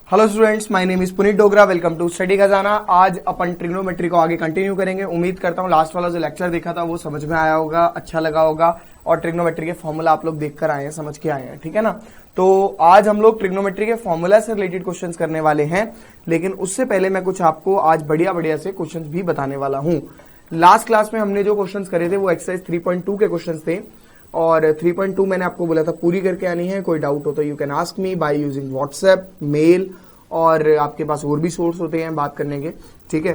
Hello students, my name is Puneet Dogra. Welcome to study Khazana. आज अपन trigonometry को आगे कंटिन्यू करेंगे। उम्मीद करता हूँ लास्ट वाला जो लेक्चर देखा था वो समझ में आया होगा, अच्छा लगा होगा और ट्रिग्नोमेट्री के फॉर्मूला आप लोग देखकर आए हैं, समझ के आए हैं, ठीक है ना। तो आज हम लोग ट्रिग्नोमेट्री के फॉर्मूला से रिलेटेड क्वेश्चंस करने वाले हैं, लेकिन उससे पहले मैं कुछ आपको आज बढ़िया बढ़िया से क्वेश्चंस भी बताने वाला हूँ। लास्ट क्लास में हमने जो क्वेश्चंस करे थे वो एक्सरसाइज 3.2 के क्वेश्चंस थे और 3.2 मैंने आपको बोला था पूरी करके आनी है। कोई डाउट हो तो you can ask me by using WhatsApp, mail और आपके पास और भी सोर्स होते हैं बात करने के, ठीक है।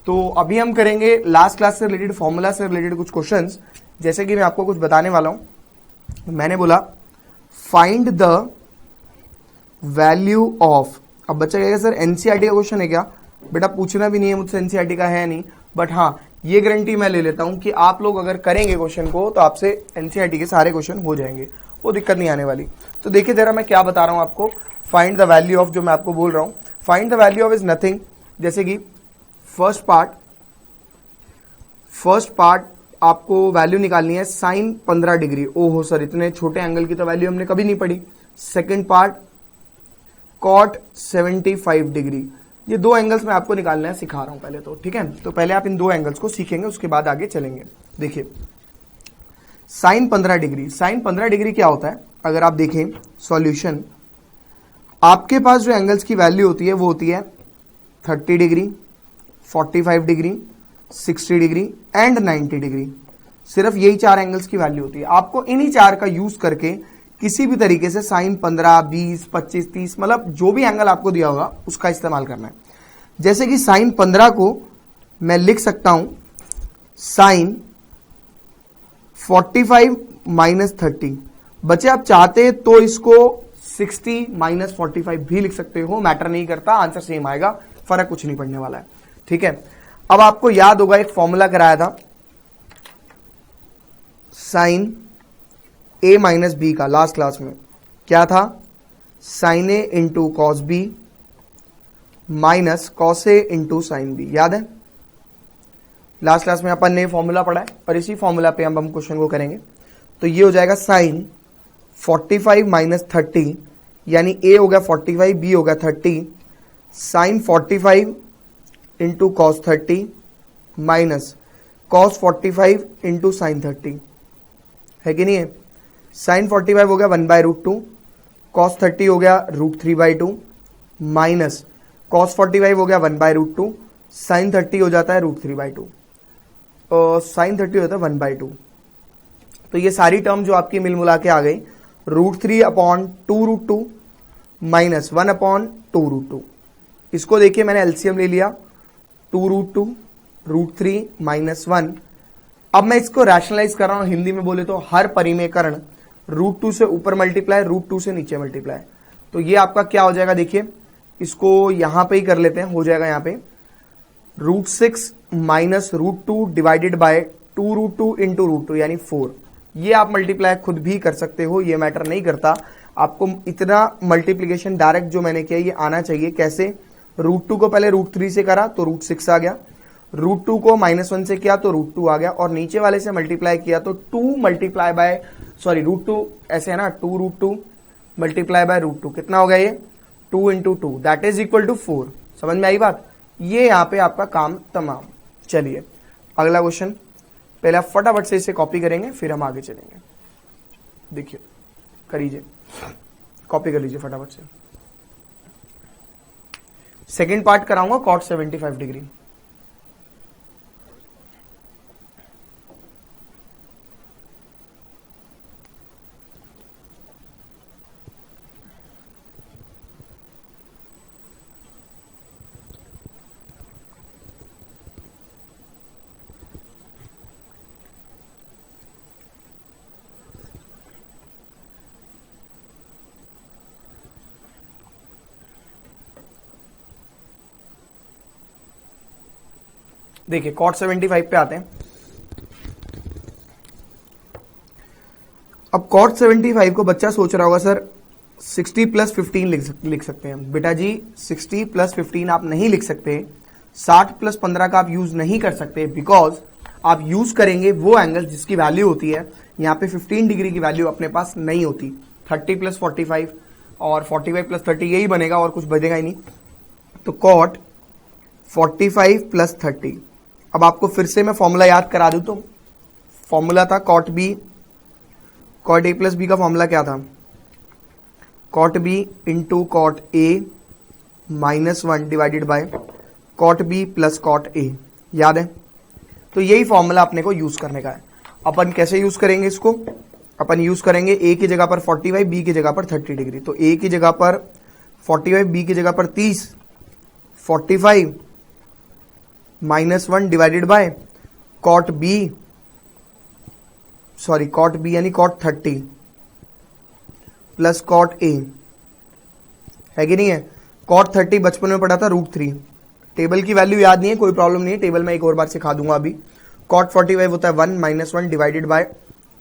तो अभी हम करेंगे लास्ट क्लास से रिलेटेड, फॉर्मूला से रिलेटेड कुछ क्वेश्चंस। जैसे कि मैं आपको कुछ बताने वाला हूं। मैंने बोला फाइंड द वैल्यू ऑफ। अब बच्चा कहेगा सर एनसीईआरटी का क्वेश्चन है क्या? बेटा पूछना भी नहीं है मुझसे एनसीईआरटी का है नहीं, बट हाँ ये गारंटी मैं ले लेता हूं कि आप लोग अगर करेंगे क्वेश्चन को तो आपसे एनसीईआरटी के सारे क्वेश्चन हो जाएंगे, वो दिक्कत नहीं आने वाली। तो देखिए जरा मैं क्या बता रहा हूं आपको। फाइंड द वैल्यू ऑफ जो मैं आपको बोल रहा हूं, find the value of is nothing. जैसे कि फर्स्ट पार्ट आपको वैल्यू निकालनी है साइन 15 डिग्री। ओहो सर इतने छोटे एंगल की तो वैल्यू हमने कभी नहीं पढ़ी। Second part cot 75 degree. ये दो एंगल्स मैं आपको निकालना है, सिखा रहा हूं पहले तो, ठीक है। तो पहले आप इन दो एंगल्स को सीखेंगे, उसके बाद आगे चलेंगे। देखिए साइन 15 डिग्री, साइन 15 डिग्री क्या होता है? अगर आप देखें सॉल्यूशन, आपके पास जो एंगल्स की वैल्यू होती है वो होती है 30 degree, 45 degree, 60 degree and 90 degree. सिर्फ यही चार एंगल्स की वैल्यू होती है। आपको इन्हीं चार का यूज करके किसी भी तरीके से साइन 15, 20, 25, 30 मतलब जो भी एंगल आपको दिया होगा उसका इस्तेमाल करना है। जैसे कि साइन 15 को मैं लिख सकता हूं साइन 45 माइनस 30। बच्चे आप चाहते तो इसको 60 माइनस 45 भी लिख सकते हो, मैटर नहीं करता, आंसर सेम आएगा, फर्क कुछ नहीं पड़ने वाला है, ठीक है। अब आपको याद होगा एक फॉर्मूला कराया था साइन ए माइनस बी का लास्ट क्लास में। क्या था? Sine A into cos B minus cos A into sine B. याद है? लास्ट क्लास में अपन ने फॉर्मूला पढ़ा है और इसी फॉर्मूला पे हम क्वेश्चन को करेंगे। तो ये हो जाएगा साइन 45 माइनस 30, यानी ए हो गया 45, बी हो गया 30, sine 45 into cos 30 minus cos 45 into sine 30, है कि नहीं है? साइन 45 हो गया 1/√2, कॉस 30 हो गया √3/2 माइनस कॉस 45 हो गया 1/√2, साइन 30 हो जाता है √3/2 और साइन 30 होता है 1/2। तो ये सारी टर्म जो आपकी मिल मुला के आ गई, √3/2√2 माइनस 1/2√2। इसको देखिए मैंने एलसीएम ले लिया 2√2 √3 माइनस 1। अब मैं इसको रैशनलाइज कर रहा हूं, हिंदी में बोले तो हर परिमेयकरण √2 से ऊपर मल्टीप्लाई, √2 से नीचे मल्टीप्लाई। तो ये आपका क्या हो जाएगा? देखिए इसको यहां पे ही कर लेते हैं, हो जाएगा यहां पे √6 माइनस √2 डिवाइडेड बाय 2√2 इंटू √2 यानी 4। ये आप मल्टीप्लाई खुद भी कर सकते हो, ये मैटर नहीं करता। आपको इतना मल्टीप्लीकेशन डायरेक्ट जो मैंने किया ये आना चाहिए। कैसे? √2 को पहले √3 से करा तो √6 आ गया, √2 को -1 से किया तो √2 आ गया और नीचे वाले से मल्टीप्लाई किया तो 2 मल्टीप्लाई बाय √2 ऐसे है ना, 2√2 मल्टीप्लाई बाय √2 कितना हो गया? ये 2 into 2 that is equal to 4। समझ में आई बात? ये यहां पे आपका काम तमाम। चलिए अगला क्वेश्चन, पहले आप फटाफट से इसे कॉपी करेंगे फिर हम आगे चलेंगे। देखिए कर लीजिए, कॉपी कर लीजिए फटाफट से। सेकेंड पार्ट कराऊंगा कॉट 75 डिग्री। देखिए कॉट 75 पे आते हैं। अब कॉट 75 को बच्चा सोच रहा होगा सर 60 प्लस 15 लिख सकते हैं। बेटा जी 60 प्लस 15 आप नहीं लिख सकते, 60 प्लस 15 का आप यूज नहीं कर सकते, बिकॉज आप यूज करेंगे वो एंगल जिसकी वैल्यू होती है, यहाँ पे 15 डिग्री की वैल्यू अपने पास नहीं होती। 30 प्लस 45 और 45 प्लस 30 यही बनेगा और कुछ बनेगा ही नहीं। तो कॉट 45 प्लस 30। अब आपको फिर से मैं फॉर्मूला याद करा दूं तो फॉर्मूला था cot B, cot A plus B का फॉर्मूला क्या था, cot B into cot A minus 1 divided by cot B plus cot A, याद है। तो यही फॉर्मूला अपने को यूज करने का है। अपन कैसे यूज करेंगे इसको, अपन यूज करेंगे ए की जगह पर 45, बी की जगह पर 30 डिग्री। तो ए की जगह पर 45, बी की जगह पर 30, 45 minus 1 divided by cot B, sorry cot B यानी कॉट 30 प्लस कॉट ए, है कि नहीं है। कॉट 30 बचपन में पढ़ा था √3, टेबल की वैल्यू याद नहीं है, कोई प्रॉब्लम नहीं है, टेबल में एक और बार सिखा दूंगा अभी। कॉट 45 होता है 1 माइनस 1 डिवाइडेड बाय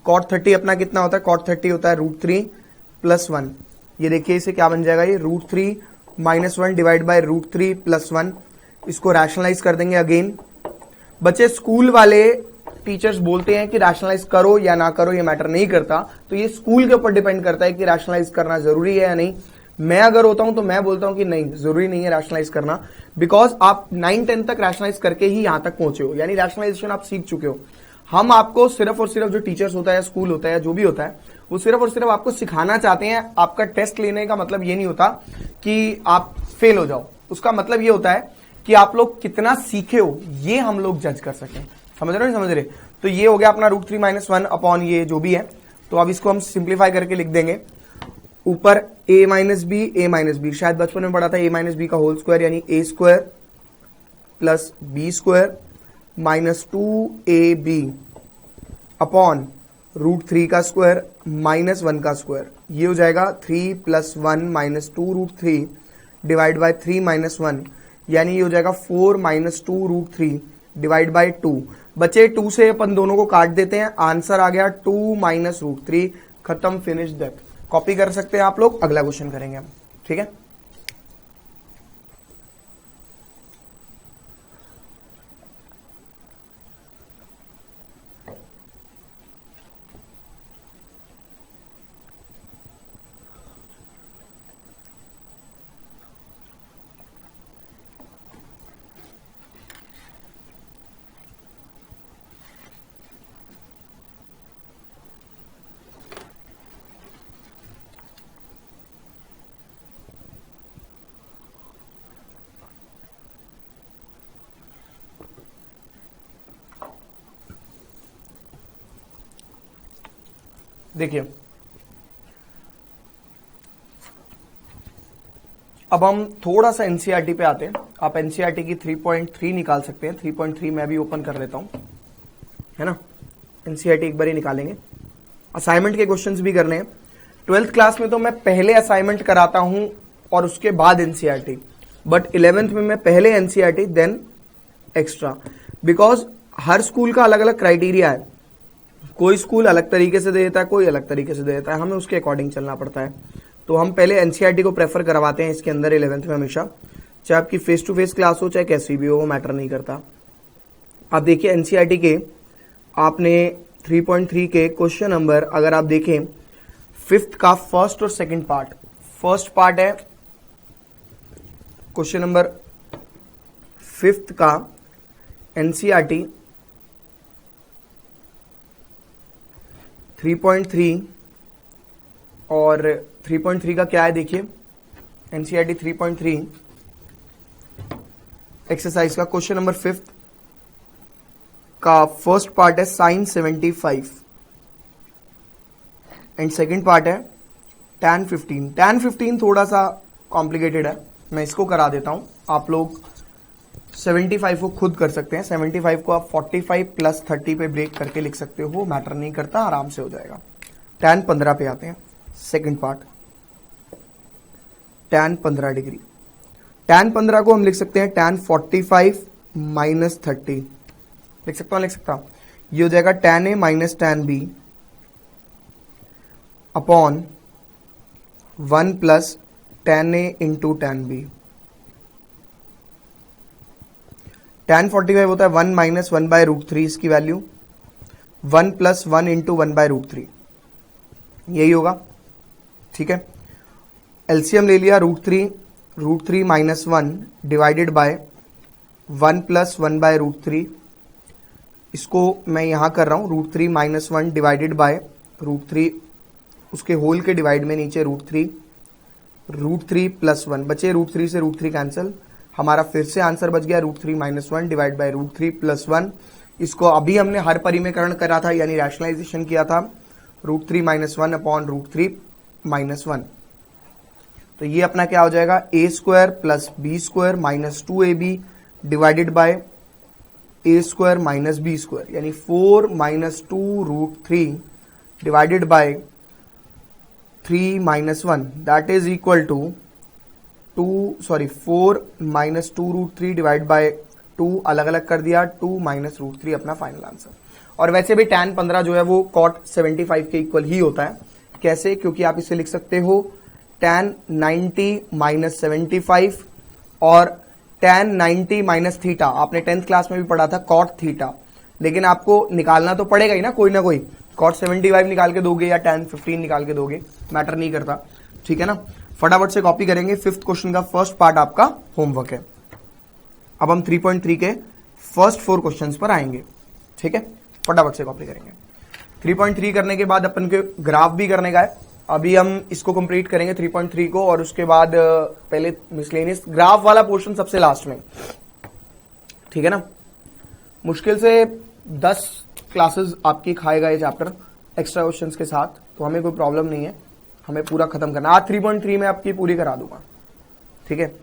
कॉट 30 अपना कितना होता है, कॉट 30 होता है √3 प्लस 1। ये देखिए इसे क्या बन जाएगा, ये √3 माइनस 1 डिवाइड बाय √3 प्लस 1। इसको रैशनलाइज कर देंगे अगेन। बच्चे स्कूल वाले टीचर्स बोलते हैं कि रैशनलाइज करो या ना करो ये मैटर नहीं करता, तो ये स्कूल के ऊपर डिपेंड करता है कि रैशनलाइज करना जरूरी है या नहीं। मैं अगर होता हूं तो मैं बोलता हूं कि नहीं, जरूरी नहीं है रैशनलाइज करना, बिकॉज आप 9-10 तक रैशनलाइज करके ही यहां तक पहुंचे हो, यानी रैशनलाइजेशन आप सीख चुके हो। हम आपको सिर्फ और सिर्फ जो टीचर्स होता है, स्कूल होता है, जो भी होता है, वो सिर्फ और सिर्फ आपको सिखाना चाहते हैं। आपका टेस्ट लेने का मतलब ये नहीं होता कि आप फेल हो जाओ, उसका मतलब ये होता है कि आप लोग कितना सीखे हो ये हम लोग जज कर सकें। समझ रहे हो नहीं समझ रहे। तो ये हो गया अपना √3 माइनस 1 अपॉन ये जो भी है। तो अब इसको हम सिंप्लीफाई करके लिख देंगे। ऊपर a माइनस बी, शायद बचपन में पढ़ा था a माइनस बी का होल स्क्वायर, यानी a square plus B square minus 2ab upon √3 का स्क्वायर माइनस 1 का स्क्वायर। ये हो जाएगा 3 plus 1 minus 2√3 divide by 3 minus 1, यानी ये हो जाएगा 4 माइनस 2√3 डिवाइड बाय 2। बचे 2 से अपन दोनों को काट देते हैं, आंसर आ गया 2 माइनस √3। खत्म, फिनिश दैट। कॉपी कर सकते हैं आप लोग, अगला क्वेश्चन करेंगे हम, ठीक है। देखिए अब हम थोड़ा सा एनसीईआरटी पे आते हैं। आप एनसीईआरटी की 3.3 निकाल सकते हैं। 3.3 मैं भी ओपन कर लेता हूं, है ना। एनसीईआरटी एक बार ही निकालेंगे, असाइनमेंट के क्वेश्चंस भी करने हैं। 12th क्लास में तो मैं पहले असाइनमेंट कराता हूं और उसके बाद एनसीईआरटी, बट 11th में मैं पहले एनसीईआरटी देन एक्स्ट्रा, बिकॉज हर स्कूल का अलग अलग क्राइटेरिया है। कोई स्कूल अलग तरीके से दे देता है, कोई अलग तरीके से दे देता है, हमें उसके अकॉर्डिंग चलना पड़ता है। तो हम पहले एनसीईआरटी को प्रेफर करवाते हैं इसके अंदर 11th में हमेशा, चाहे आपकी फेस टू फेस क्लास हो चाहे कैसी भी हो, वो मैटर नहीं करता। आप देखिए एनसीईआरटी के आपने 3.3 के क्वेश्चन नंबर अगर आप देखें 5th का फर्स्ट और सेकंड पार्ट, फर्स्ट पार्ट है क्वेश्चन नंबर 5th का एनसीईआरटी 3.3, और 3.3 का क्या है देखिए, एनसीईआरटी 3.3 एक्सरसाइज का क्वेश्चन नंबर 5th का फर्स्ट पार्ट है साइन 75 एंड सेकंड पार्ट है tan 15। tan 15 थोड़ा सा कॉम्प्लिकेटेड है, मैं इसको करा देता हूं। आप लोग 75 को खुद कर सकते हैं। 75 को आप 45 प्लस 30 पे ब्रेक करके लिख सकते हो, मैटर नहीं करता, आराम से हो जाएगा। tan 15 पे आते हैं, second part tan 15 degree. tan 15 को हम लिख सकते हैं tan 45 माइनस 30, लिख सकता हूं, लिख सकता हूं। ये हो जाएगा tan a minus tan b upon 1 plus tan a into tan b। tan 45 होता है 1 माइनस 1 बाय √3, इसकी वैल्यू 1 प्लस 1 इंटू 1 बाय √3, यही होगा, ठीक है। एलसीएम ले लिया root three minus one divided by 1 plus 1 by root three. इसको मैं यहां कर रहा हूं root three minus one divided by root three, उसके होल के डिवाइड में नीचे रूट थ्री प्लस वन बचे, रूट थ्री से रूट थ्री कैंसिल, हमारा फिर से आंसर बच गया root three minus one divide by root three plus one. इसको अभी हमने हर परिमेकरण करा था यानी रैशनलाइजेशन किया था, root three minus one upon root three minus one. तो ये अपना क्या हो जाएगा A square plus B square minus two A B divided by A square minus B square, यानी 4 minus two root three divided by 3 minus one, that is equal to 4 minus two root three divide by 2 अलग अलग कर दिया, 2 minus root three अपना final answer. और वैसे भी tan 15 जो है वो cot 75 के इक्वल ही होता है। कैसे? क्योंकि आप इसे लिख सकते हो tan 90 माइनस 75 और tan 90 माइनस थीटा। आपने 10th क्लास में भी पढ़ा था cot थीटा, लेकिन आपको निकालना तो पड़ेगा ही ना कोई cot 75 निकाल के दोगे या tan 15 निकाल के दोगे, मैटर नहीं करता, ठीक है ना। फटाफट से कॉपी करेंगे। 5th क्वेश्चन का फर्स्ट पार्ट आपका होमवर्क है। अब हम 3.3 के फर्स्ट 4 क्वेश्चंस पर आएंगे, ठीक है। फटाफट से कॉपी करेंगे। 3.3 करने के बाद अपन के ग्राफ भी करने का है। अभी हम इसको कंप्लीट करेंगे 3.3 को, और उसके बाद पहले मिसलेनियस ग्राफ वाला पोर्शन सबसे लास्ट में, ठीक है ना। मुश्किल से 10 क्लासेस आपकी खाएगा ये चैप्टर एक्स्ट्रा क्वेश्चंस के साथ, तो हमें कोई प्रॉब्लम नहीं है, हमें पूरा खत्म करना। आज 3.3 में आपकी पूरी करा दूंगा, ठीक है।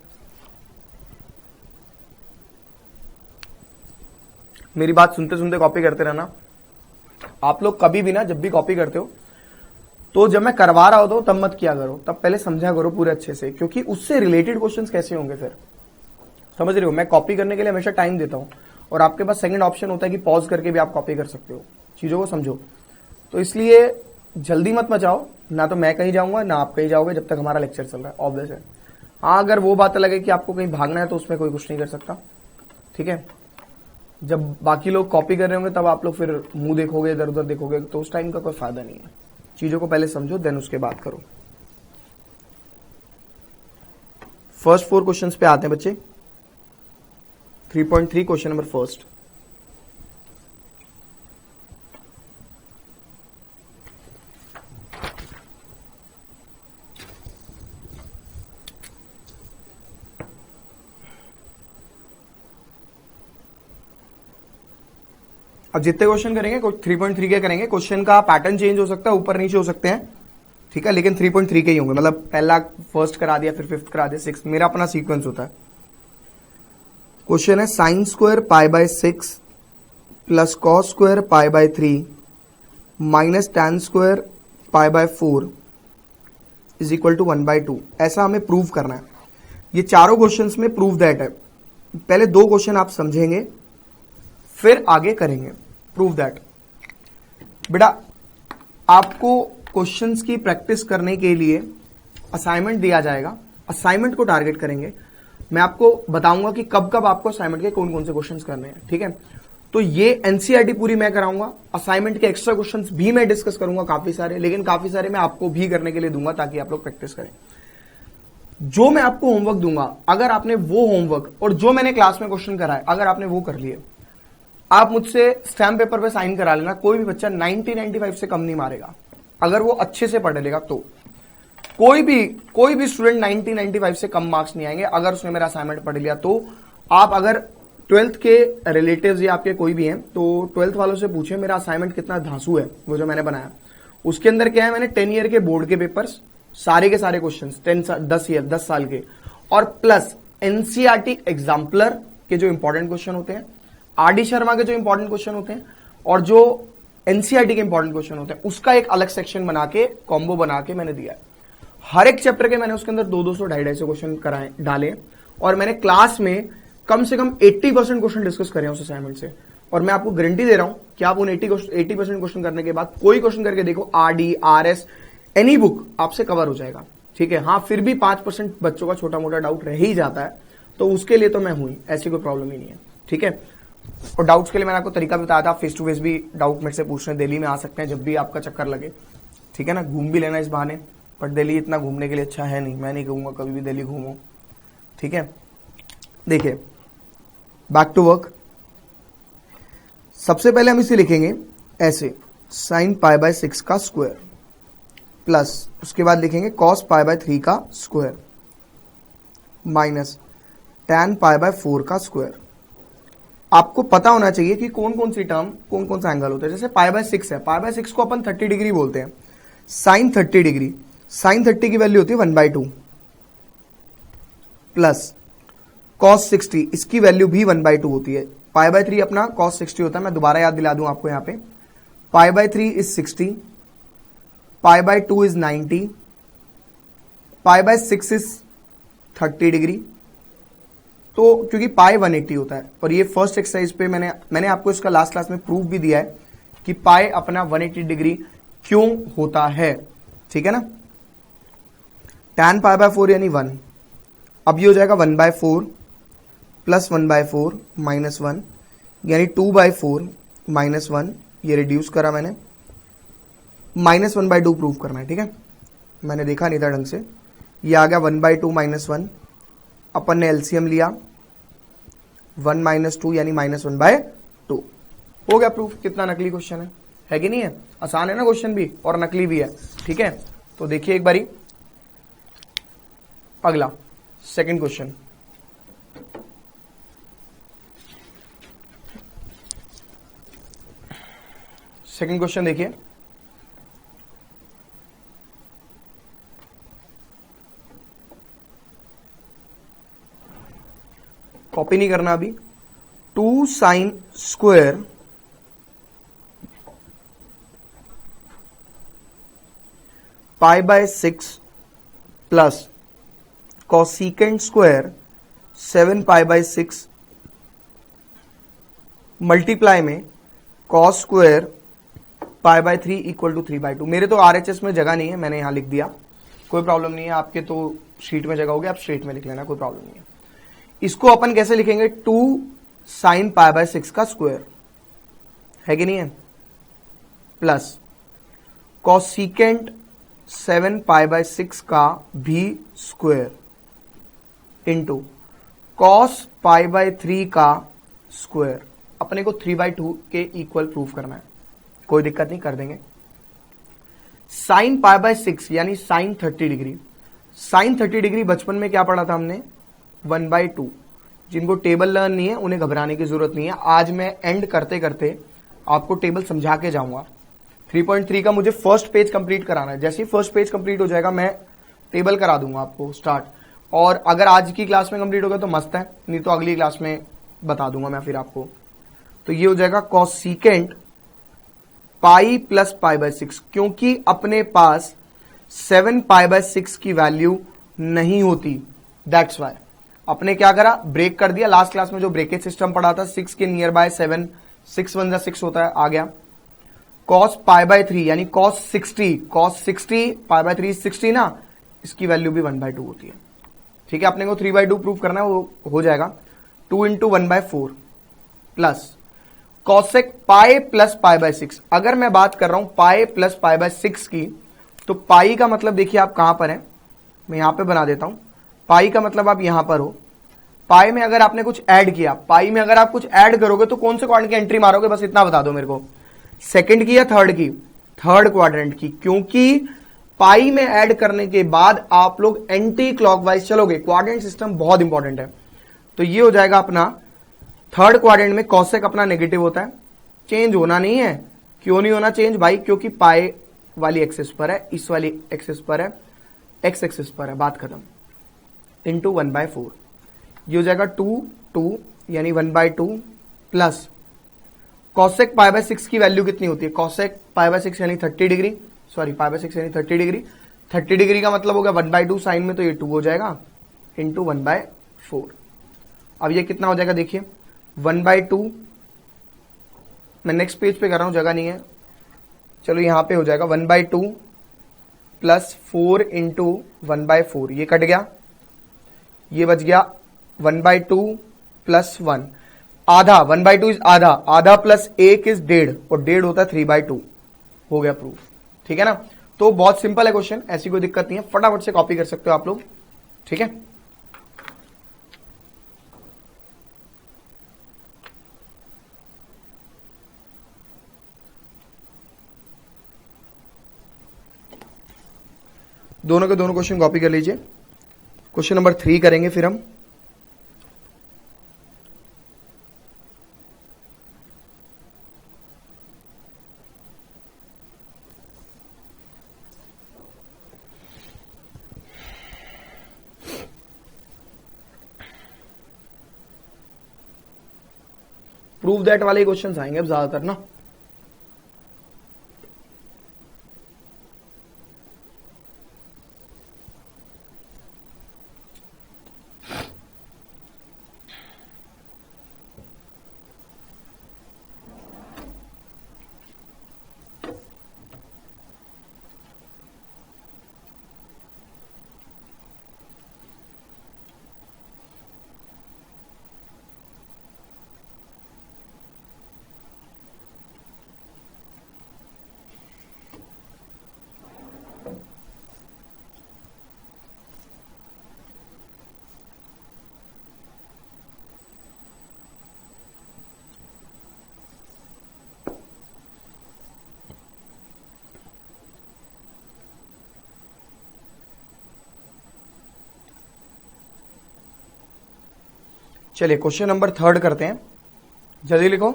मेरी बात सुनते सुनते कॉपी करते रहना। आप लोग कभी भी ना, जब भी कॉपी करते हो तो जब मैं करवा रहा होता हूं तब मत किया करो, तब पहले समझा करो पूरे अच्छे से, क्योंकि उससे रिलेटेड क्वेश्चंस कैसे होंगे फिर, समझ रहे हो। मैं कॉपी करने के लिए हमेशा टाइम देता हूं, और आपके पास सेकंड ऑप्शन होता है कि पॉज करके भी आप कॉपी कर सकते हो, चीजों को समझो। तो इसलिए जल्दी मत मचाओ, ना तो मैं कहीं जाऊंगा ना आप कहीं जाओगे जब तक हमारा लेक्चर चल रहा है, ऑब्वियस है। हाँ, अगर वो बात अलग है कि आपको कहीं भागना है तो उसमें कोई कुछ नहीं कर सकता, ठीक है। जब बाकी लोग कॉपी कर रहे होंगे तब आप लोग फिर मुंह देखोगे, इधर उधर देखोगे, तो उस टाइम का कोई फायदा नहीं है। चीजों को पहले समझो, देन उसके बाद करो। फर्स्ट 4 क्वेश्चंस पे आते हैं बच्चे। 3.3 क्वेश्चन नंबर फर्स्ट। अब जितने क्वेश्चन करेंगे 3.3 के करेंगे, क्वेश्चन का पैटर्न चेंज हो सकता है, ऊपर नीचे हो सकते हैं, ठीक है, लेकिन 3.3 के ही होंगे। मतलब पहला फर्स्ट करा दिया, फिर 5th करा दिया, 6th, मेरा अपना सीक्वेंस होता है। क्वेश्चन है sine square pi by 6 plus cos square pi by 3 minus tan square pi by 4 is equal to 1/2। ऐसा हमें प्रूव करना है। ये चारों क्वेश्चंस में प्रूव दैट है। पहले 2 क्वेश्चन आप समझेंगे, फिर आगे करेंगे प्रूव दैट। बेटा, आपको क्वेश्चंस की प्रैक्टिस करने के लिए असाइनमेंट दिया जाएगा, असाइनमेंट को टारगेट करेंगे। मैं आपको बताऊंगा कि कब कब आपको असाइनमेंट के कौन कौन से क्वेश्चंस करने हैं, ठीक है। तो ये एनसीईआरटी पूरी मैं कराऊंगा, असाइनमेंट के एक्स्ट्रा क्वेश्चंस भी मैं डिस्कस करूंगा काफी सारे, लेकिन काफी सारे मैं आपको भी करने के लिए दूंगा ताकि आप लोग प्रैक्टिस करें। जो मैं आपको होमवर्क दूंगा, अगर आपने वो होमवर्क और जो मैंने क्लास में क्वेश्चन कराए अगर आपने वो कर लिए, आप मुझसे स्टैम्प पेपर पे साइन करा लेना। कोई भी बच्चा 90-95 से कम नहीं मारेगा अगर वो अच्छे से पढ़ लेगा। तो कोई भी स्टूडेंट 90-95 से कम मार्क्स नहीं आएंगे अगर उसने मेरा असाइनमेंट पढ़ लिया। तो आप अगर 12th के रिलेटिव्स या आपके कोई भी हैं तो 12th वालों से पूछे मेरा असाइनमेंट कितना धांसू है, वो जो मैंने बनाया उसके अंदर क्या है। मैंने 10 ईयर के बोर्ड के पेपर्स सारे के सारे क्वेश्चन 10 साल के, और प्लस एनसीईआरटी एग्जाम्पलर के जो इंपॉर्टेंट क्वेश्चन होते हैं, आरडी शर्मा के जो इंपॉर्टेंट क्वेश्चन होते हैं, और जो एनसीईआरटी के इंपॉर्टेंट क्वेश्चन होते हैं, उसका एक अलग सेक्शन बना के कॉम्बो बना के मैंने दिया है। हर एक चैप्टर के मैंने उसके अंदर 200 250 क्वेश्चन कराए डाले, और मैंने क्लास में कम से कम 80% क्वेश्चन डिस्कस करे उस असाइनमेंट से। और मैं आपको गारंटी दे रहा हूं कि आप उन 80% क्वेश्चन करने के बाद कोई क्वेश्चन करके देखो, आरडी, आरएस, एनी बुक आपसे कवर हो जाएगा, ठीक है। हाँ, फिर भी 5% बच्चों का छोटा मोटा डाउट रह ही जाता है, तो उसके लिए तो मैं हूं, ऐसी कोई प्रॉब्लम ही नहीं है, ठीक है। और डाउट्स के लिए मैंने आपको तरीका बताया था, फेस टू फेस भी डाउट मेरे से पूछने दिल्ली में आ सकते हैं जब भी आपका चक्कर लगे, ठीक है ना। घूम भी लेना इस बहाने, बट दिल्ली इतना घूमने के लिए अच्छा है नहीं, मैं नहीं कहूंगा कभी भी दिल्ली घूमो, ठीक है। देखिए बैक टू वर्क, सबसे पहले हम इसे लिखेंगे ऐसे, साइन पाई बाय 6 का स्क्वायर प्लस उसके बाद लिखेंगे कॉस पाई बाय 3 का square minus tan pi by 4 का स्क्वायर। आपको पता होना चाहिए कि कौन कौन सी टर्म कौन कौन सा एंगल होता है। जैसे पाई बाय 6 है, पाई बाय 6 को अपन 30 डिग्री बोलते हैं, साइन 30 डिग्री, साइन 30 की वैल्यू होती है 1/2 प्लस कॉस 60, इसकी वैल्यू भी 1/2 होती है। पाई बाय 3 अपना कॉस 60 होता है, मैं दोबारा याद दिला दूं आपको, यहां पे पाई by 3 is 60, pi by 2 is 90, pi by 6 is 30 degree. तो क्योंकि पाई 180 होता है, और ये फर्स्ट एक्सरसाइज पे मैंने आपको इसका लास्ट क्लास में प्रूफ भी दिया है कि पाई अपना 180 डिग्री क्यों होता है, ठीक है ना। tan पाई बाय 4 यानी 1, अब ये हो जाएगा 1/4 प्लस 1/4 माइनस 1 यानी 2/4 माइनस 1, ये रिड्यूस करा मैंने, माइनस 1/2 प्रूव करना है, ठीक है। मैंने देखा नहीं था ढंग से, ये आ गया 1/2 माइनस 1, अपन ने एलसीएम लिया 1 माइनस 2 यानी माइनस 1/2, हो गया प्रूफ। कितना नकली क्वेश्चन है कि नहीं है, आसान है ना क्वेश्चन भी और नकली भी है, ठीक है। तो देखिए एक बारी अगला सेकंड क्वेश्चन, सेकंड क्वेश्चन देखिए, कॉपी नहीं करना अभी। 2 sine square pi by 6 plus cosecant square 7 pi by 6 multiply में cos square pi by 3 equal to 3/2। मेरे तो आरएचएस में जगह नहीं है, मैंने यहां लिख दिया, कोई प्रॉब्लम नहीं है। आपके तो शीट में जगह होगी, आप स्ट्रेट में लिख लेना, कोई प्रॉब्लम नहीं है। इसको अपन कैसे लिखेंगे, 2 साइन पाई बाय 6 का स्क्वायर है कि नहीं है, प्लस कॉसिकेंट 7 पाई बाय 6 का भी square into cos pi by 3 का स्क्वायर। अपने को 3/2 के इक्वल प्रूफ करना है, कोई दिक्कत नहीं, कर देंगे। साइन पाई बाय 6 यानी साइन 30 डिग्री, साइन 30 डिग्री बचपन में क्या पढ़ा था हमने, 1/2। जिनको टेबल लर्न नहीं है उन्हें घबराने की जरूरत नहीं है, आज मैं एंड करते करते आपको टेबल समझा के जाऊंगा। 3.3 का मुझे फर्स्ट पेज कंप्लीट कराना है, जैसे ही फर्स्ट पेज कंप्लीट हो जाएगा मैं टेबल करा दूंगा आपको स्टार्ट। और अगर आज की क्लास में कंप्लीट हो गया तो मस्त है, नहीं तो अगली क्लास में बता दूंगा मैं फिर आपको। तो ये हो जाएगा cosecant pi plus pi by 6, क्योंकि अपने पास 7 पाई बाय 6 की वैल्यू नहीं होती, दैट्स वाई अपने क्या करा, ब्रेक कर दिया। लास्ट क्लास में जो ब्रेकेज सिस्टम पढ़ा था, 6 के नियर बाय 7, 6 1 6 होता है, आ गया। कॉस पाई बाय 3 यानी कॉस 60, कॉस 60 पाई बाय 3 60 ना, इसकी वैल्यू भी 1/2 होती है, ठीक है। अपने को 3/2 प्रूव करना है, वो हो जाएगा 2 into 1/4 plus cosec pi plus pi by 6। अगर मैं बात कर रहा हूं पाई प्लस पाई बाय 6 की, तो पाई का मतलब देखिए आप कहां पर है, मैं यहां पे बना देता हूं। पाई का मतलब आप यहां पर हो, पाई में अगर आपने कुछ ऐड किया, पाई में अगर आप कुछ ऐड करोगे तो कौन से क्वाड्रेंट की एंट्री मारोगे, बस इतना बता दो मेरे को, सेकंड की या थर्ड की, थर्ड क्वाड्रेंट की, क्योंकि पाई में ऐड करने के बाद आप लोग एंटी क्लॉकवाइज चलोगे। क्वाड्रेंट सिस्टम बहुत इंपॉर्टेंट है। तो ये हो जाएगा अपना थर्ड क्वाड्रेंट में कॉसेक अपना नेगेटिव होता है, चेंज होना नहीं है। क्यों नहीं होना चेंज भाई, क्योंकि पाई वाली एक्सिस पर है, इस वाली एक्सिस पर है, एक्स एक्सिस पर है, बात खत्म। इंटू 1/4, ये हो जाएगा 2 यानी 1/2 प्लस कॉसेक पाई बाय 6 की वैल्यू कितनी होती है, कॉसेक पाई बाय 6 यानी 30 डिग्री, सॉरी पाई बाय 6 यानी 30 डिग्री, 30 डिग्री का मतलब होगा 1/2 साइन में, तो ये 2 हो जाएगा इंटू 1/4। अब ये कितना हो जाएगा देखिए, 1/2, मैं नेक्स्ट पेज पे कर रहा हूं, जगह नहीं है, चलो यहां पे हो जाएगा 1/2 प्लस 4 इंटू 1/4, ये कट गया, ये बच गया 1/2 प्लस 1, आधा, 1/2 इज आधा, आधा प्लस 1 इज 1.5, और 1.5 होता है 3/2, हो गया प्रूफ, ठीक है ना। तो बहुत सिंपल है क्वेश्चन, ऐसी कोई दिक्कत नहीं है, फटाफट से कॉपी कर सकते हो आप लोग, ठीक है। दोनों के दोनों क्वेश्चन कॉपी कर लीजिए। क्वेश्चन नंबर 3 करेंगे फिर हम। प्रूव दैट वाले क्वेश्चंस आएंगे अब ज्यादातर ना। चलिए क्वेश्चन नंबर 3 करते हैं, जल्दी लिखो।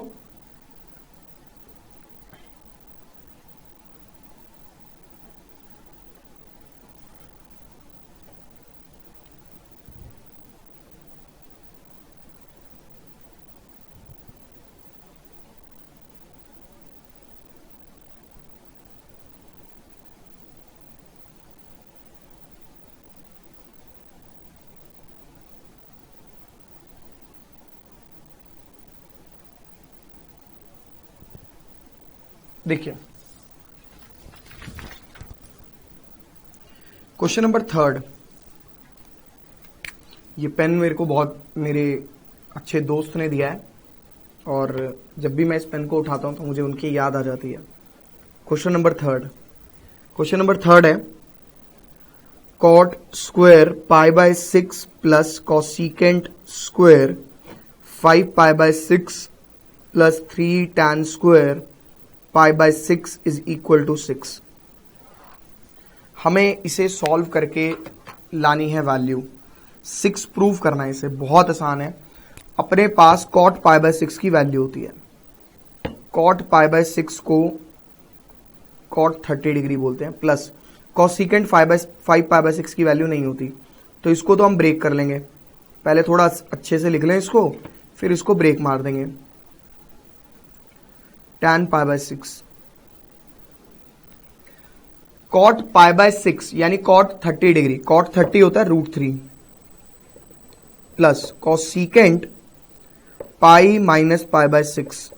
देखिए क्वेश्चन नंबर 3, ये पेन मेरे को बहुत मेरे अच्छे दोस्त ने दिया है और जब भी मैं इस पेन को उठाता हूं तो मुझे उनकी याद आ जाती है। क्वेश्चन नंबर 3 है cot square pi by 6 plus cosecant square 5 pi by 6 plus 3 tan square pi by 6 is equal to 6। हमें इसे सॉल्व करके लानी है वैल्यू, 6 प्रूव करना है। इसे बहुत आसान है। अपने पास कॉट पाई बाय 6 की वैल्यू होती है। कॉट पाई बाय 6 को कॉट 30 डिग्री बोलते हैं, प्लस कॉसिकेंट 5 पाई बाय 6 की वैल्यू नहीं होती, तो इसको तो हम ब्रेक कर लेंगे। पहले थोड़ा अच्छे से लिख लें इसको, फिर इसको ब्रेक मार देंगे। tan pi by 6 cot pi by 6 यानी कॉट 30 डिग्री, कॉट 30 होता है √3 plus cosecant pi minus pi by 6,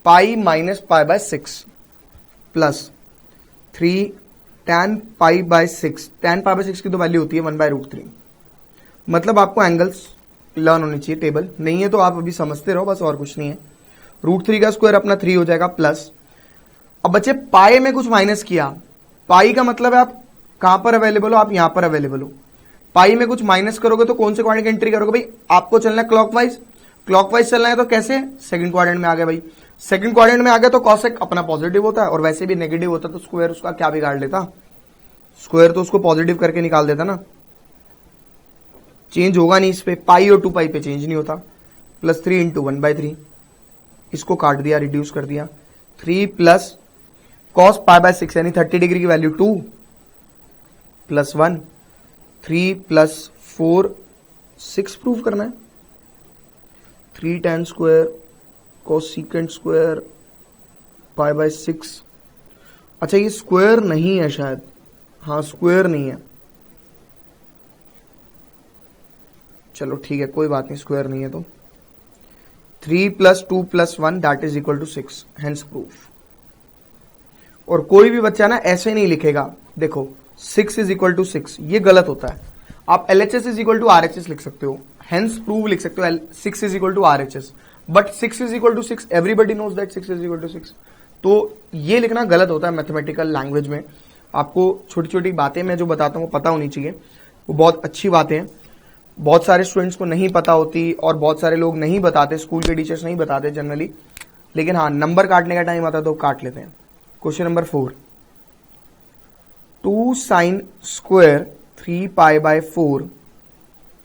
pi minus pi by 6 plus 3 tan pi by 6। tan pi by 6 की तो वैल्यू होती है 1/√3। मतलब आपको एंगल्स लर्न होनी चाहिए, टेबल नहीं है तो आप अभी समझते रहो बस, और कुछ नहीं है। √3 का स्क्वायर अपना 3 हो जाएगा प्लस, अब बच्चे पाई में कुछ माइनस किया। पाई का मतलब है आप कहां पर अवेलेबल हो, आप यहां पर अवेलेबल हो। पाई में कुछ माइनस करोगे तो कौन से क्वाड्रेंट की एंट्री करोगे भाई, आपको चलना है क्लॉकवाइज। क्लॉकवाइज चलना है तो कैसे, सेकंड क्वाड्रेंट में आ गया भाई। सेकंड क्वाड्रेंट में आ गया तो कॉसेक अपना पॉजिटिव होता है, और वैसे भी नेगेटिव होता तो स्क्वायर उसका क्या बिगाड़ लेता, स्क्वायर तो उसको पॉजिटिव करके निकाल देता ना। चेंज होगा नहीं इस पे, पाई और 2 पाई पे चेंज नहीं होता। प्लस 3 इंटू 1/3, इसको काट दिया, रिड्यूस कर दिया। 3 प्लस कॉस पाई बाय 6 यानी 30 डिग्री की वैल्यू 2 प्लस 1, 3 प्लस 4 6 प्रूव करना है। 3 tan square cosecant square pi by 6। अच्छा ये स्क्वायर नहीं है शायद, हाँ स्क्वायर नहीं है, चलो ठीक है कोई बात नहीं, स्क्वायर नहीं है तो 3 plus 2 plus 1 that is equal to 6, hence proof. और कोई भी बच्चा ना ऐसे नहीं लिखेगा, देखो 6 इज इक्वल टू 6, ये गलत होता है। आप LHS is equal to RHS लिख सकते हो, हेंस प्रूव लिख सकते हो 6 is equal to RHS, but 6 is equal to 6 everybody knows that 6 is equal to 6। तो ये लिखना गलत होता है मैथमेटिकल लैंग्वेज में। आपको छोटी छोटी बातें मैं जो बताता हूँ वो पता होनी चाहिए, वो बहुत अच्छी बातें हैं। बहुत सारे स्टूडेंट्स को नहीं पता होती और बहुत सारे लोग नहीं बताते, स्कूल के टीचर्स नहीं बताते जनरली, लेकिन हाँ नंबर काटने का टाइम आता तो काट लेते हैं। Question number 4, 2 sine square 3 pi by 4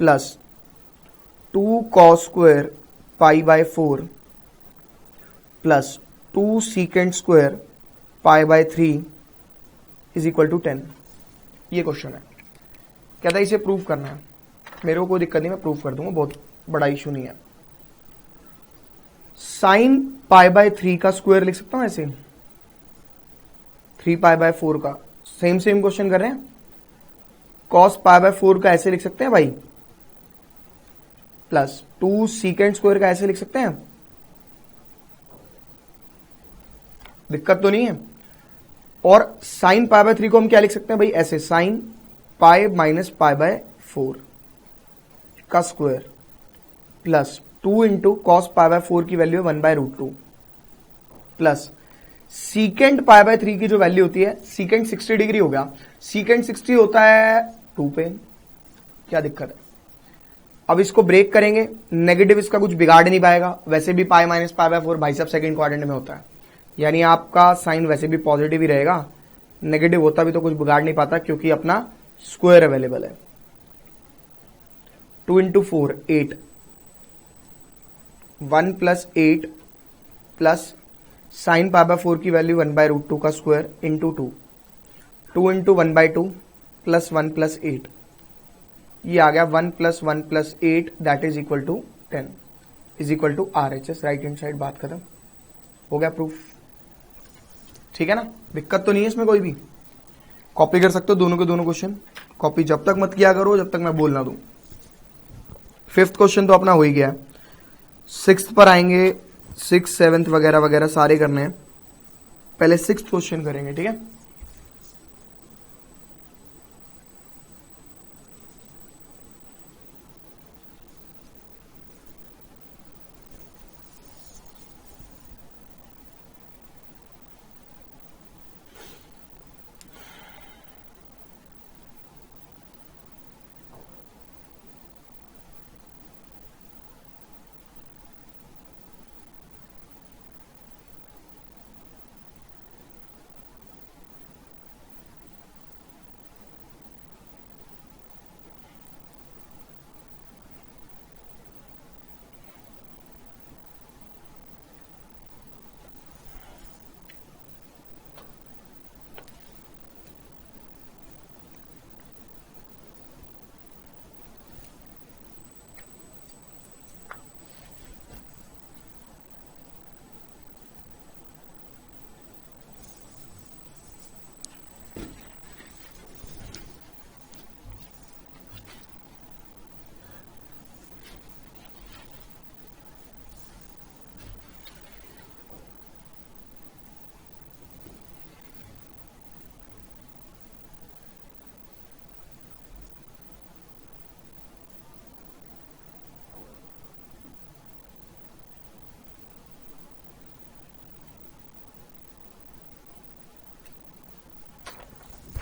plus 2 cos square pi by 4 plus 2 secant square pi by 3 is equal to 10। ये क्वेश्चन है, कहता है इसे प्रूव करना है। मेरे को कोई दिक्कत नहीं, मैं प्रूव कर दूंगा, बहुत बड़ा इशू नहीं है। साइन पाई बाय 3 का स्क्वायर लिख सकता हूं ऐसे, 3 पाई बाय 4 का। सेम क्वेश्चन कर रहे हैं। कॉस पाई बाय 4 का ऐसे लिख सकते हैं भाई, प्लस 2 सीकेंट स्क्वायर का ऐसे लिख सकते हैं। दिक्कत तो नहीं है। और साइन पाई बाय 3 को हम क्या लिख सकते हैं भाई, ऐसे sine pi minus pi by 4 का square plus 2 into cos pi by 4 की वैल्यू है 1/√2 प्लस सीकेंट पाई बाय 3 की जो वैल्यू होती है, सीकेंट 60 डिग्री हो गया, सीकेंट 60 होता है 2 पे। क्या दिक्कत है? अब इसको ब्रेक करेंगे, नेगेटिव इसका कुछ बिगाड़ नहीं पाएगा। वैसे भी पाई माइनस पाई बाय 4 भाई साहब सेकंड क्वाड्रेंट में होता है, यानी आपका साइन वैसे भी पॉजिटिव ही रहेगा। नेगेटिव होता भी तो कुछ बिगाड़ नहीं पाता क्योंकि अपना स्क्वायर अवेलेबल है। 2 into 4 8, 1 plus 8 plus sine pi by 4 की वैल्यू 1/√2 का square into 2, 2 into 1/2 plus 1 plus 8, ये आ गया 1 plus 1 plus 8 that is equal to 10 is equal to RHS। Right hand side बात खत्म, हो गया प्रूफ। ठीक है ना, दिक्कत तो नहीं है इसमें कोई भी। कॉपी कर सकते हो दोनों के दोनों क्वेश्चन, कॉपी जब तक मत किया करो जब तक मैं बोल ना दूं। 5th क्वेश्चन तो अपना हो ही गया। 6th पर आएंगे, 6th 7th वगैरह वगैरह सारे करने हैं। पहले 6th क्वेश्चन करेंगे, ठीक है।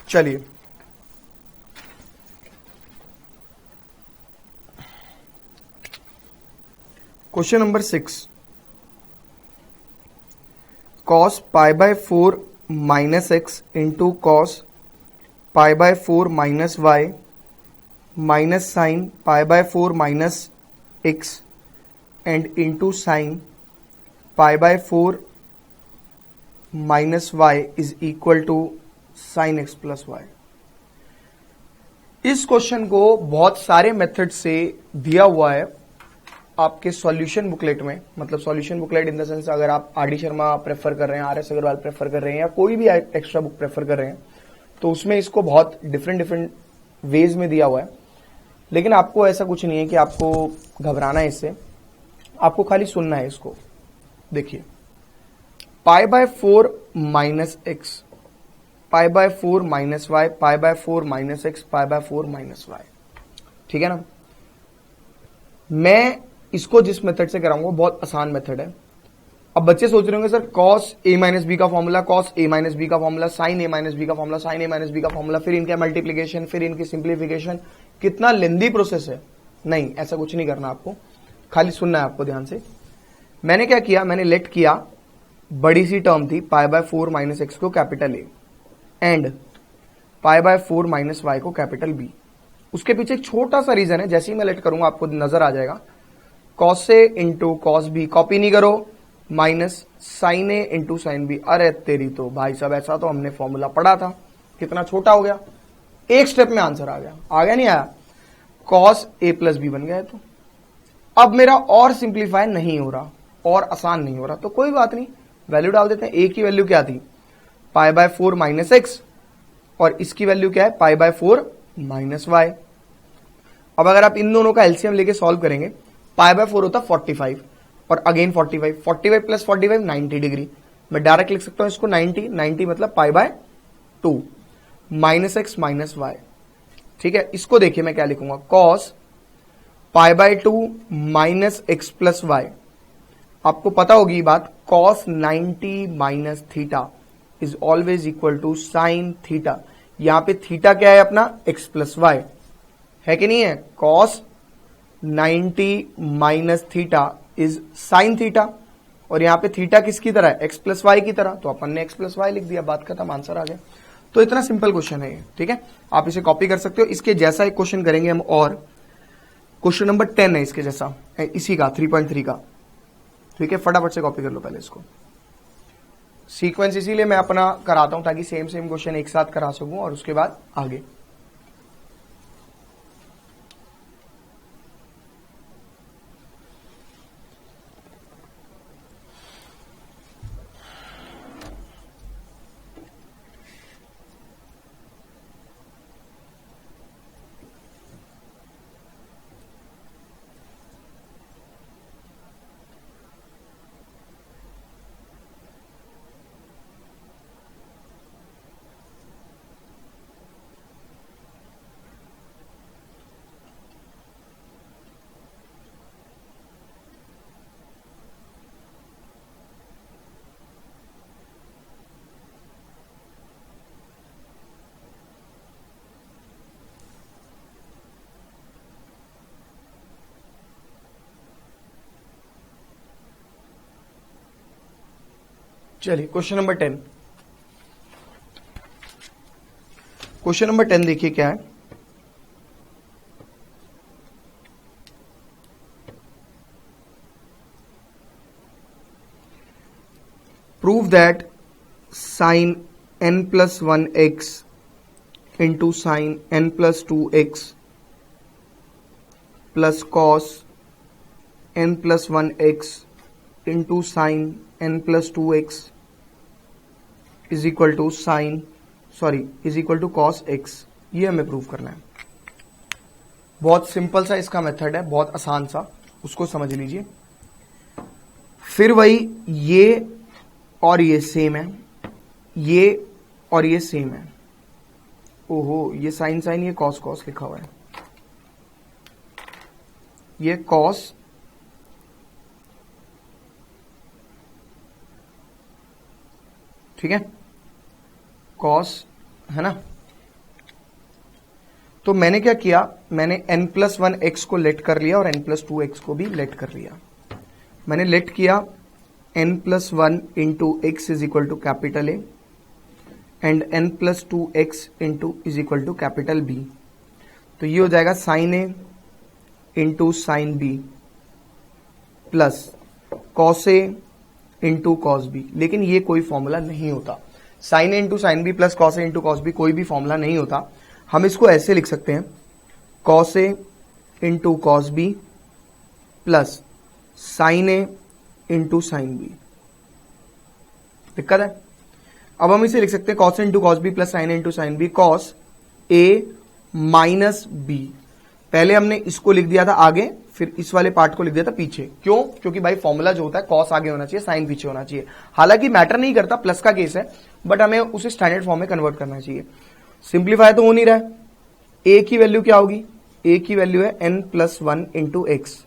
चलिए question number 6, cos pi by 4 minus X into cos pi by 4 minus Y minus sine pi by 4 minus X and into sine pi by 4 minus Y is equal to sine X plus Y. इस question को बहुत सारे method से दिया हुआ है आपके solution booklet में। मतलब solution booklet in the sense, अगर आप RD शर्मा प्रेफर कर रहे हैं, RS अग्रवाल प्रेफर कर रहे हैं या कोई भी एक्स्ट्रा बुक प्रेफर कर रहे हैं, तो उसमें इसको बहुत डिफरेंट वेज में दिया हुआ है। लेकिन आपको ऐसा कुछ नहीं है कि आपको घबराना है इससे, आपको खाली सुनना है इसको। देखिए, pi by 4 minus X, pi by 4 minus Y, pi by 4 minus X, pi by 4 minus Y. ठीक है ना। मैं इसको जिस मेथड से कराऊंगा बहुत आसान मेथड है। अब बच्चे सोच रहे होंगे sir cos A minus B का formula, cos A minus B का formula, sign A minus B का formula, sign A minus B का फॉर्मूला, फिर इनका मल्टीप्लीकेशन, फिर इनकी सिंप्लीफिकेशन, कितना लेंदी प्रोसेस है। नहीं, ऐसा कुछ नहीं करना आपको, खाली सुनना है आपको ध्यान से। मैंने क्या किया, मैंने लेट किया, बड़ी सी टर्म थी पाई बाय 4 माइनस एक्स को capital A and pi by 4 minus Y को कैपिटल बी। उसके पीछे एक छोटा सा रीजन है, जैसे ही मैं लेट करूंगा आपको नजर आ जाएगा। Cos A into cos B, copy नहीं करो, minus sign A into sine B. अरे तेरी तो भाई साहब, ऐसा तो हमने फॉर्मूला पढ़ा था, कितना छोटा हो गया, एक स्टेप में आंसर आ गया नहीं आया, कॉस ए प्लस बी बन गया। तो अब मेरा और सिंप्लीफाई नहीं हो रहा और आसान नहीं हो रहा, तो कोई बात नहीं, वैल्यू डाल देते हैं। ए की वैल्यू क्या थी, पाई बाय 4 माइनस एक्स, और इसकी वैल्यू क्या है, पाई बाय 4 माइनस वाई। अब अगर आप इन दोनों का एलसीएम लेके सॉल्व करेंगे, पाई बाय 4 होता 45 और अगेन 45 प्लस 45 90 डिग्री। मैं डायरेक्ट लिख सकता हूं इसको 90 मतलब pi by 2 minus X minus Y. ठीक है, इसको देखिए मैं क्या लिखूंगा, cos pi by 2 minus X plus Y. आपको पता होगी ये बात, cos 90 minus theta is always equal to sine theta. यहां पे थीटा क्या है अपना, एक्स प्लस वाई है कि नहीं है। Cos 90 minus theta is sine theta, और यहां पे थीटा किसकी तरह है, एक्स प्लस वाई की तरह, तो अपन ने एक्स प्लस वाई लिख दिया, बात खत्म, आंसर आ गया। तो इतना सिंपल क्वेश्चन है ये, ठीक है, आप इसे कॉपी कर सकते हो। इसके जैसा एक क्वेश्चन करेंगे हम, और क्वेश्चन नंबर 10 है इसके जैसा, इसी का 3.3 का, ठीक है, फटाफट से कॉपी कर लो पहले इसको। सीक्वेंस इसीलिए मैं अपना कराता हूं ताकि सेम क्वेश्चन एक साथ करा सकूं और उसके बाद आगे। चलिए क्वेश्चन नंबर 10, क्वेश्चन नंबर 10 देखिए क्या है। Prove that sine n plus 1x into sine n plus 2x plus cos n plus 1x into sine n plus 2x is equal to is equal to cos x। ये हमें prove करना है। बहुत simple सा इसका method है, बहुत आसान सा, उसको समझ लीजिए। फिर वही ये और ये सेम है, ये और ये सेम है। ओहो, ये साइन ये कॉस लिखा हुआ है, ये कॉस ठीक है, कॉस है ना। तो मैंने क्या किया, मैंने n प्लस 1x को लेट कर लिया और n प्लस 2x को भी लेट कर लिया। मैंने लेट किया n plus 1 into X is equal to capital A and n plus 2x into is equal to capital B. तो ये हो जाएगा sine A into sine B plus cos A into cos B. लेकिन ये कोई formula नहीं होता, sine A into sine B plus cos A into cos B कोई भी फॉर्मूला नहीं होता। हम इसको ऐसे लिख सकते हैं, cos A into cos B plus sine A into sine B. दिक्कत है? अब हम इसे लिख सकते हैं cos A into cos B plus sine A into sine B, cos A minus B. पहले हमने इसको लिख दिया था आगे, फिर इस वाले पार्ट को लिख दिया था पीछे। क्यों? क्योंकि भाई फॉर्मूला जो होता है कॉस आगे होना चाहिए, साइन पीछे होना चाहिए। हालांकि मैटर नहीं करता, प्लस का केस है, बट हमें उसे स्टैंडर्ड फॉर्म में कन्वर्ट करना चाहिए। सिंप्लीफाई तो हो नहीं रहा है। ए की वैल्यू क्या होगी? ए की वैल्यू है n plus 1 into X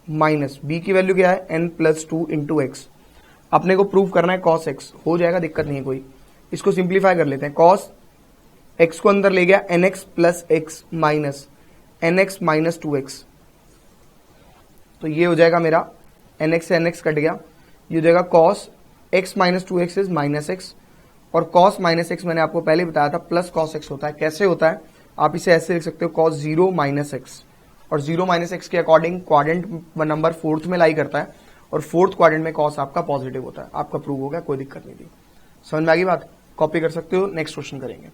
minus B की वैल्यू क्या है n प्लस 2 इंटू एक्स। अपने को प्रूव करना है cos x, हो जाएगा, दिक्कत नहीं है कोई। इसको सिंप्लीफाई कर लेते हैं। cos x को अंदर ले गया nx plus x minus nx minus 2x, तो ये हो जाएगा मेरा nx से nx कट गया, ये हो जाएगा cos x minus 2x is minus x, और cos माइनस x मैंने आपको पहले बताया था प्लस cos x होता है। कैसे होता है, आप इसे ऐसे लिख सकते हो cos 0 माइनस x, और 0 माइनस एक्स के अकॉर्डिंग क्वाड्रेंट नंबर फोर्थ में लाई करता है, और फोर्थ क्वाड्रेंट में cos आपका पॉजिटिव होता है। आपका प्रूव हो गया, कोई दिक्कत नहीं थी। समझ में आ गई बात, कॉपी कर सकते हो। नेक्स्ट क्वेश्चन करेंगे।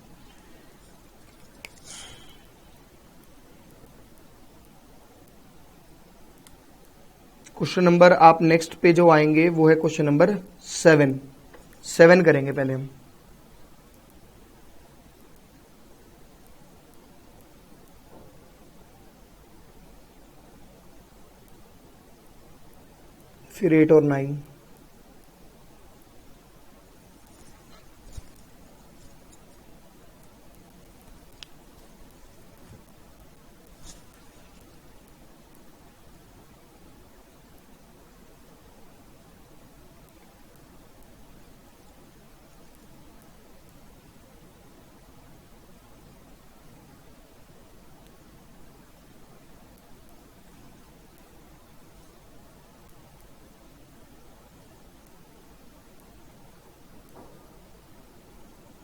क्वेश्चन नंबर आप नेक्स्ट पे जो आएंगे वो है क्वेश्चन नंबर 7 करेंगे पहले हम। फिर 8 और 9।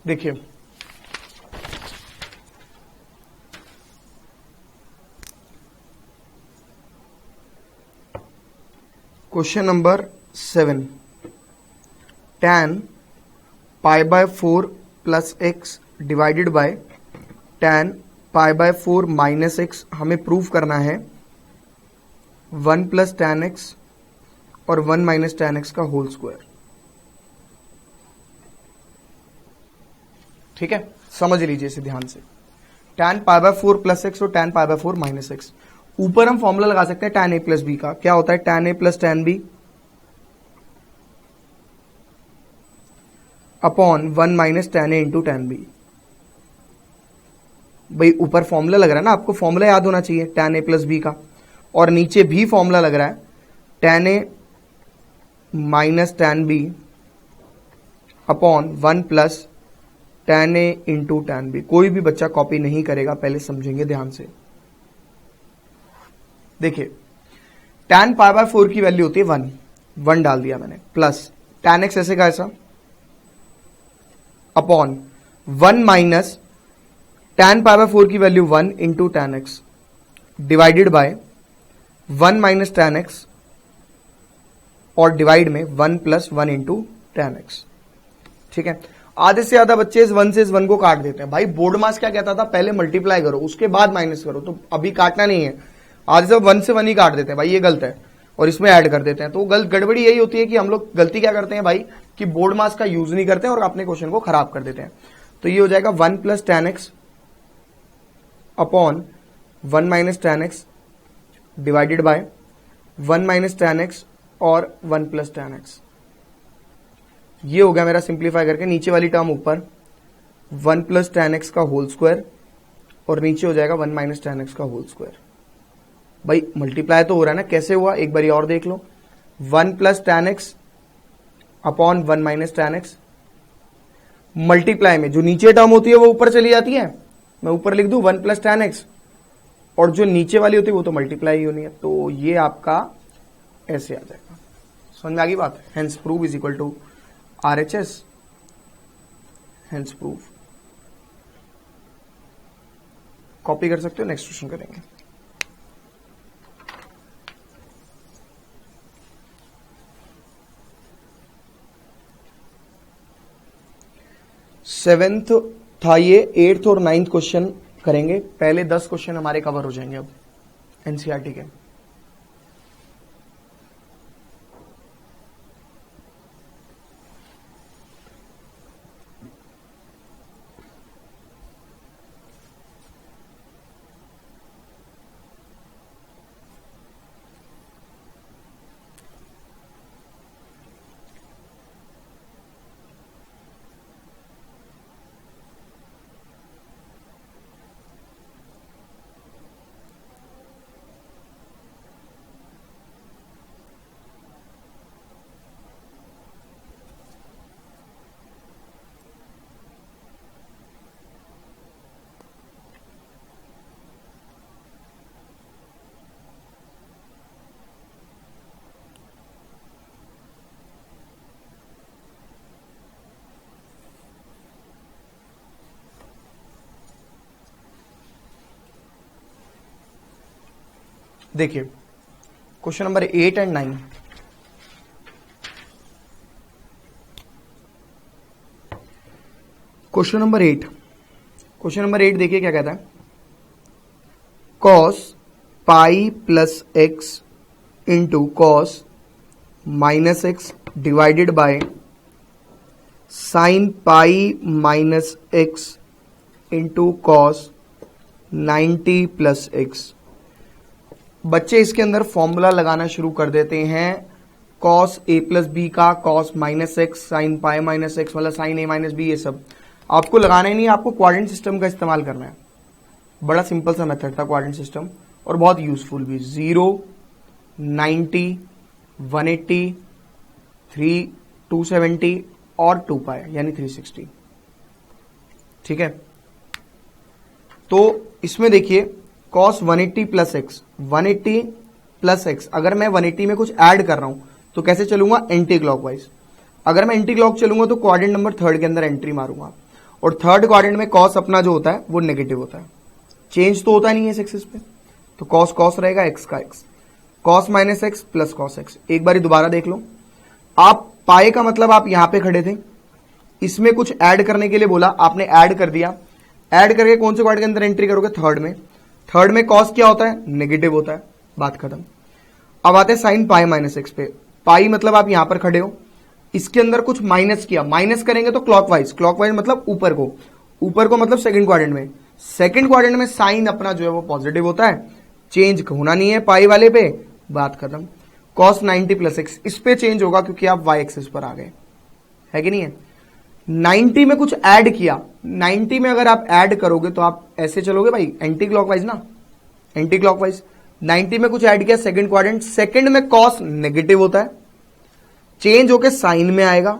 देखिए question number 7, tan pi by 4 plus x divided bye tan pi by 4 minus x, हमें प्रूफ करना है 1 प्लस tan एक्स और 1 माइनस tan एक्स का होल स्क्वायर। ठीक है, समझ लीजिए इसे ध्यान से। tan pi by 4 plus x और tan pi by 4 minus x, ऊपर हम फॉर्मूला लगा सकते हैं tan a प्लस बी का। क्या होता है, tan a plus tan b upon 1 minus tan a into tan b। भाई ऊपर फॉर्मूला लग रहा है ना, आपको फॉर्मूला याद होना चाहिए tan a प्लस बी का, और नीचे भी फॉर्मूला लग रहा है tan a minus tan b upon 1 plus tan a into tan b। कोई भी बच्चा कॉपी नहीं करेगा, पहले समझेंगे ध्यान से। देखिए tan पाई बाय 4 की वैल्यू होती है 1 डाल दिया मैंने, प्लस tan x ऐसे का ऐसा upon 1 minus tan pi by 4 की value 1 into tan x divided by 1 minus tan x और डिवाइड में 1 प्लस 1 इंटू tan x। ठीक है, आधे से ज्यादा बच्चे इस 1 से इस 1 को काट देते हैं। भाई बोर्ड मास क्या कहता था, पहले मल्टीप्लाई करो उसके बाद माइनस करो, तो अभी काटना नहीं है, आधे से 1 से 1 ही काट देते हैं। भाई ये गलत है, और इसमें ऐड कर देते हैं। तो गड़बड़ी यही होती है कि हम लोग गलती क्या करते हैं भाई, कि बोर्ड मास का यूज नहीं करते हैं और अपने क्वेश्चन को खराब कर देते हैं। तो ये हो जाएगा 1 plus tan x upon 1 minus tan x divided by 1 minus tan x और 1 प्लस tan x। ये हो गया मेरा सिंप्लीफाई करके, नीचे वाली टर्म ऊपर 1 प्लस tan x का होल स्क्वायर, और नीचे हो जाएगा 1 माइनस tan x का होल स्क्वायर। भाई मल्टीप्लाई तो हो रहा है ना, कैसे हुआ एक बार और देख लो। 1 plus tan x upon 1 minus tan x, multiply में जो नीचे टर्म होती है वो ऊपर चली जाती है, मैं ऊपर लिख दूं 1 प्लस tan x, और जो नीचे वाली होती है वो तो मल्टीप्लाई ही होनी है, तो ये आपका ऐसे आ जाएगा। समझ में आ गई बात। Hence prove is equal to RHS, hence prove. Copy कर सकते हो, नेक्स्ट क्वेश्चन करेंगे। सेवेंथ था ये, 8th और 9th क्वेश्चन करेंगे। पहले 10 क्वेश्चन हमारे कवर हो जाएंगे अब एनसीईआरटी के। देखिए question number 8 and 9, question number 8 देखिए क्या कहता है, cos pi plus x into cos minus X divided by sine pi minus X into cos 90 plus x. बच्चे इसके अंदर फॉर्मूला लगाना शुरू कर देते हैं, कॉस ए प्लस बी का, cos minus x, sine pi minus x वाला, साइन ए माइनस बी, ये सब आपको लगाना ही नहीं, आपको क्वाड्रेंट सिस्टम का इस्तेमाल करना है। बड़ा सिंपल सा मेथड था क्वाड्रेंट सिस्टम और बहुत यूजफुल भी। 0, 90, 180, 3, 270 और 2 पाई यानी 360। ठीक है, तो इसमें देखिए cos 180 plus x, 180 plus x, अगर मैं 180 में कुछ ऐड कर रहा हूं तो कैसे चलूंगा, एंटी क्लॉकवाइज। अगर मैं एंटी क्लॉक चलूंगा तो क्वाड्रेंट नंबर 3 के अंदर एंट्री मारूंगा, और थर्ड क्वाड्रेंट में cos अपना जो होता है वो नेगेटिव होता है, चेंज तो होता नहीं है इस एक्सिस पे, तो cos cos रहेगा, x का x, cos minus X plus cos x। एक बार दोबारा देख लो, आप पाए का मतलब आप यहां पे खड़े थे, इसमें कुछ ऐड करने के लिए बोला, आपने ऐड कर दिया, ऐड करके कौन से क्वाड्रेंट के अंदर एंट्री करोगे, थर्ड में cos क्या होता है, नेगेटिव होता है, बात खत्म। अब आते हैं साइन पाई माइनस एक्स पे, पाई मतलब आप यहां पर खड़े हो, इसके अंदर कुछ माइनस किया, माइनस करेंगे तो क्लॉकवाइज, क्लॉकवाइज मतलब ऊपर को मतलब सेकंड क्वाड्रेंट में, सेकंड क्वाड्रेंट में साइन अपना जो है वो पॉजिटिव होता है, चेंज होना नहीं है पाई वाले पे, बात खत्म। cos 90 प्लस एक्स इस पे चेंज होगा क्योंकि आप y एक्सिस पर आ गए, है कि नहीं है। 90 में कुछ ऐड किया, 90 में अगर आप ऐड करोगे तो आप ऐसे चलोगे भाई, एंटी क्लॉकवाइज ना, एंटी क्लॉकवाइज। 90 में कुछ ऐड किया सेकंड क्वाड्रेंट, सेकंड में cos नेगेटिव होता है, चेंज होके साइन में आएगा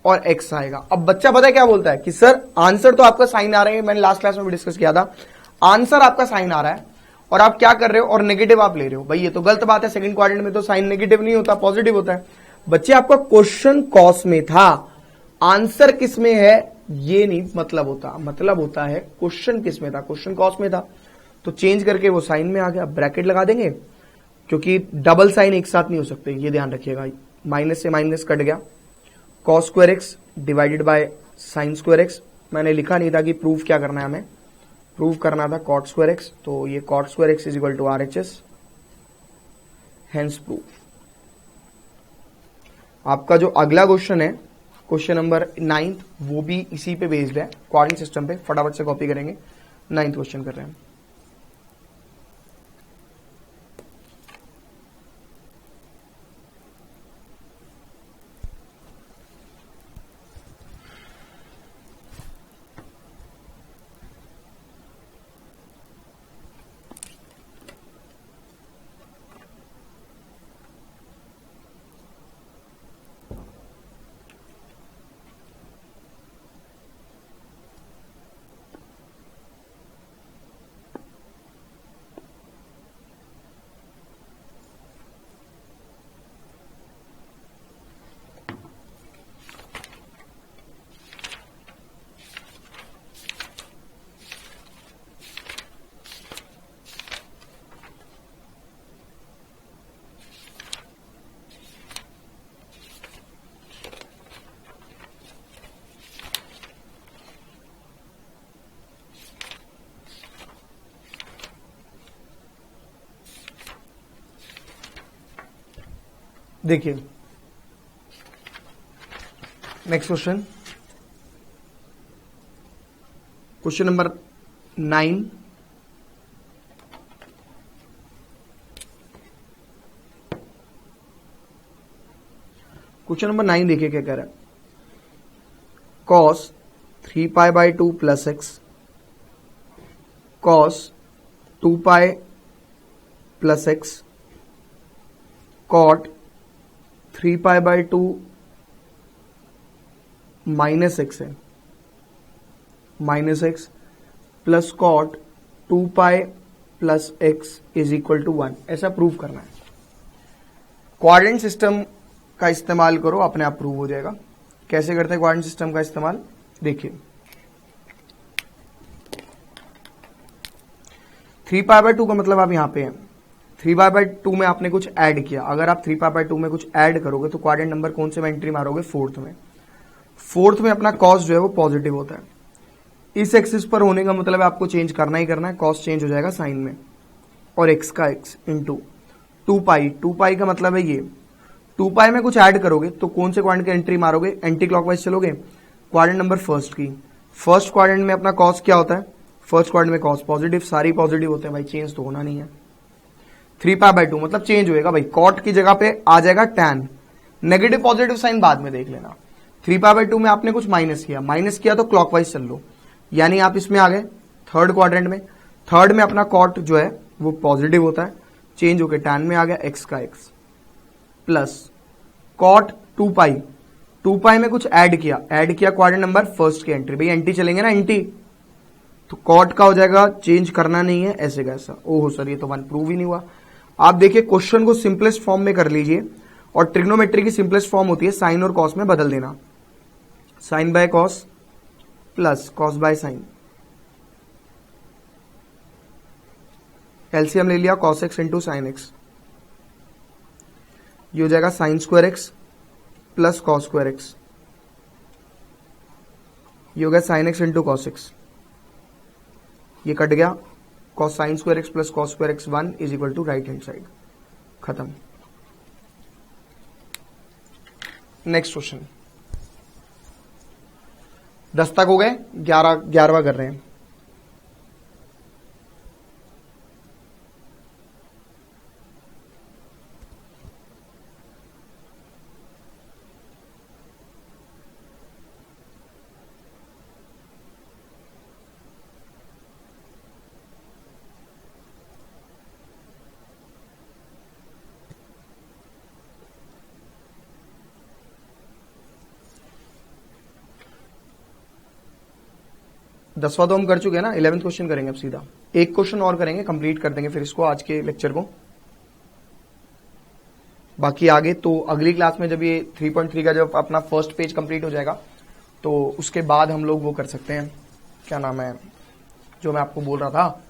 और x आएगा। अब बच्चा पता है क्या बोलता है कि सर आंसर तो आपका साइन आ रहा है, मैंने लास्ट क्लास में भी डिस्कस किया था, आंसर आपका साइन आ रहा है और आप क्या कर रहे हो, और नेगेटिव आप ले रहे हो। भाई ये तो गलत बात है, सेकंड क्वाड्रेंट में तो साइन नेगेटिव नहीं होता, पॉजिटिव होता है। बच्चे आपका क्वेश्चन कॉस में था, आंसर किस में है ये नहीं मतलब होता, मतलब होता है क्वेश्चन किस में था, क्वेश्चन कॉस में था, तो चेंज करके वो साइन में आ गया। ब्रैकेट लगा देंगे क्योंकि डबल साइन एक साथ नहीं हो सकते, ये ध्यान रखिएगा, माइनस से माइनस कट गया, cos square x divided by sine square x. मैंने लिखा नहीं था कि प्रूफ क्या करना है, हमें प्रूफ करना था cot स्क्वायर एक्स, तो ये cot square X is equal to RHS, hence proof. आपका जो अगला क्वेश्चन है, क्वेश्चन नंबर 9, वो भी इसी पे बेस्ड है, क्वाड्रेंट सिस्टम पे, फटाफट से कॉपी करेंगे। 9th क्वेश्चन कर रहे हैं। देखिए next question, question number 9, question number 9 देखिए क्या कह रहा है, cos 3 pi by 2 plus X, cos 2 pi plus X, cot 3 pi by 2 minus X है, minus X plus cot 2 pi plus X is equal to 1, ऐसा प्रूव करना है। Quadrant system का इस्तेमाल करो, अपने आप प्रूव हो जाएगा। कैसे करते हैं क्वाड्रेंट सिस्टम का इस्तेमाल, देखिए 3 पाई बाई 2 का मतलब आप यहां पे हैं, 3π/2 में आपने कुछ ऐड किया, अगर आप 3π/2 में कुछ ऐड करोगे तो क्वाड्रेंट नंबर कौन से में एंट्री मारोगे? फोर्थ में। फोर्थ में अपना कॉस जो है वो पॉजिटिव होता है। इस एक्सिस पर होने का मतलब है आपको चेंज करना ही करना है, कॉस चेंज हो जाएगा साइन में, और एक्स का एक्स इंटू 2π का मतलब है ये 2π में कुछ ऐड करोगे तो कौन से क्वाड्रेंट की एंट्री मारोगे? एंटी क्लॉकवाइज चलोगे, क्वाड्रेंट नंबर फर्स्ट की। फर्स्ट क्वाड्रेंट में अपना कॉस क्या होता है? फर्स्ट क्वाड्रेंट में कॉस पॉजिटिव, सारी पॉजिटिव होते हैं भाई, चेंज तो होना नहीं है। 3π/2 मतलब चेंज होएगा भाई, कॉट की जगह पे आ जाएगा टैन। नेगेटिव पॉजिटिव साइन बाद में देख लेना। 3π/2 में आपने कुछ माइनस किया तो क्लॉकवाइज चल लो, यानी आप इसमें आ गए थर्ड क्वाड्रेंट में। थर्ड में अपना कॉट जो है वो पॉजिटिव होता है, चेंज होकर टैन में आ गया एक्स का एक्स, प्लस कॉट 2π में कुछ ऐड किया क्वाड्रेंट नंबर फर्स्ट की एंट्री, भाई एंटी चलेंगे ना, एंटी तो कॉट का हो जाएगा, चेंज करना नहीं है, ऐसे कैसा? ओहो सर ये तो 1 प्रूव ही नहीं हुआ। आप देखिए क्वेश्चन को सिंपलेस्ट फॉर्म में कर लीजिए, और ट्रिग्नोमेट्री की सिंपलेस्ट फॉर्म होती है साइन और कॉस में बदल देना, sine by cos plus cos by sine. LCM ले लिया, cos X into sine X, ये हो जाएगा sine square X plus cos square X, ये हो गया sine X into cos X, ये कट गया, cos sine square X plus cos square X 1 is equal to right hand side, खत्म। नेक्स्ट क्वेश्चन, 10 तक हो गए, 11वां कर रहे हैं। दसवां तो हम कर चुके हैं ना, 11th क्वेश्चन करेंगे अब सीधा। एक क्वेश्चन और करेंगे, कंप्लीट कर देंगे फिर इसको आज के लेक्चर को। बाकी आगे तो अगली क्लास में जब ये 3.3 का जब अपना फर्स्ट पेज कंप्लीट हो जाएगा तो उसके बाद हम लोग वो कर सकते हैं, क्या नाम है जो मैं आपको बोल रहा था,